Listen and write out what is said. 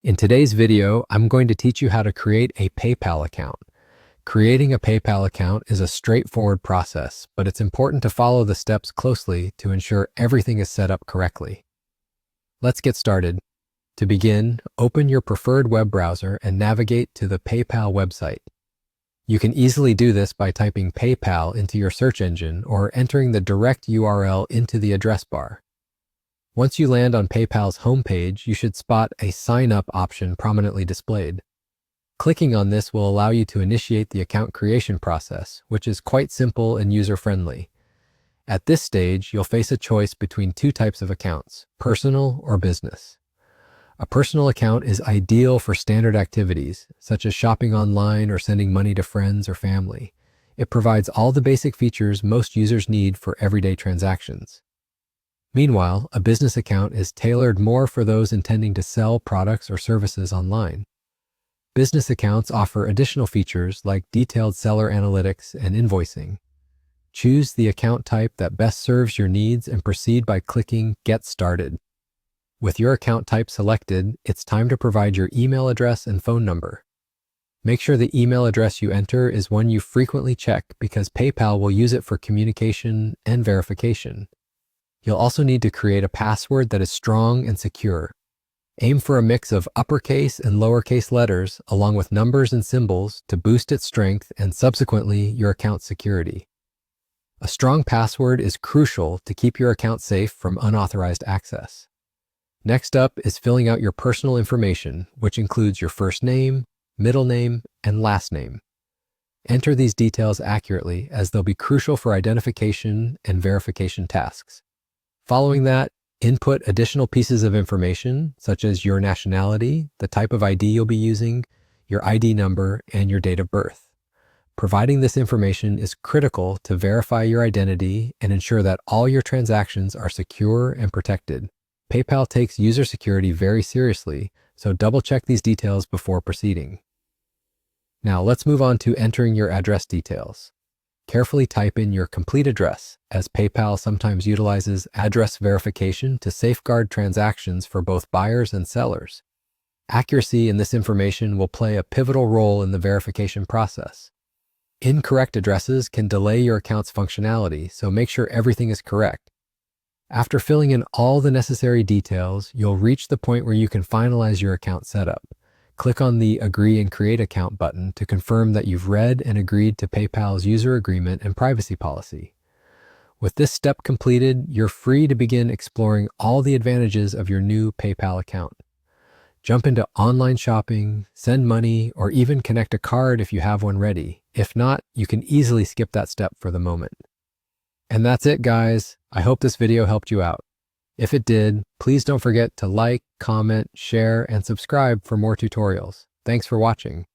In today's video, I'm going to teach you how to create a PayPal account. Creating a PayPal account is a straightforward process, but it's important to follow the steps closely to ensure everything is set up correctly. Let's get started. To begin, open your preferred web browser and navigate to the PayPal website. You can easily do this by typing PayPal into your search engine or entering the direct URL into the address bar. Once you land on PayPal's homepage, you should spot a Sign Up option prominently displayed. Clicking on this will allow you to initiate the account creation process, which is quite simple and user-friendly. At this stage, you'll face a choice between two types of accounts, personal or business. A personal account is ideal for standard activities, such as shopping online or sending money to friends or family. It provides all the basic features most users need for everyday transactions. Meanwhile, a business account is tailored more for those intending to sell products or services online. Business accounts offer additional features like detailed seller analytics and invoicing. Choose the account type that best serves your needs and proceed by clicking Get Started. With your account type selected, it's time to provide your email address and phone number. Make sure the email address you enter is one you frequently check because PayPal will use it for communication and verification. You'll also need to create a password that is strong and secure. Aim for a mix of uppercase and lowercase letters along with numbers and symbols to boost its strength and subsequently your account security. A strong password is crucial to keep your account safe from unauthorized access. Next up is filling out your personal information, which includes your first name, middle name, and last name. Enter these details accurately as they'll be crucial for identification and verification tasks. Following that, input additional pieces of information, such as your nationality, the type of ID you'll be using, your ID number, and your date of birth. Providing this information is critical to verify your identity and ensure that all your transactions are secure and protected. PayPal takes user security very seriously, so double-check these details before proceeding. Now, let's move on to entering your address details. Carefully type in your complete address, as PayPal sometimes utilizes address verification to safeguard transactions for both buyers and sellers. Accuracy in this information will play a pivotal role in the verification process. Incorrect addresses can delay your account's functionality, so make sure everything is correct. After filling in all the necessary details, you'll reach the point where you can finalize your account setup. Click on the Agree and Create Account button to confirm that you've read and agreed to PayPal's user agreement and privacy policy. With this step completed, you're free to begin exploring all the advantages of your new PayPal account. Jump into online shopping, send money, or even connect a card if you have one ready. If not, you can easily skip that step for the moment. And that's it, guys. I hope this video helped you out. If it did, please don't forget to like, comment, share, and subscribe for more tutorials. Thanks for watching.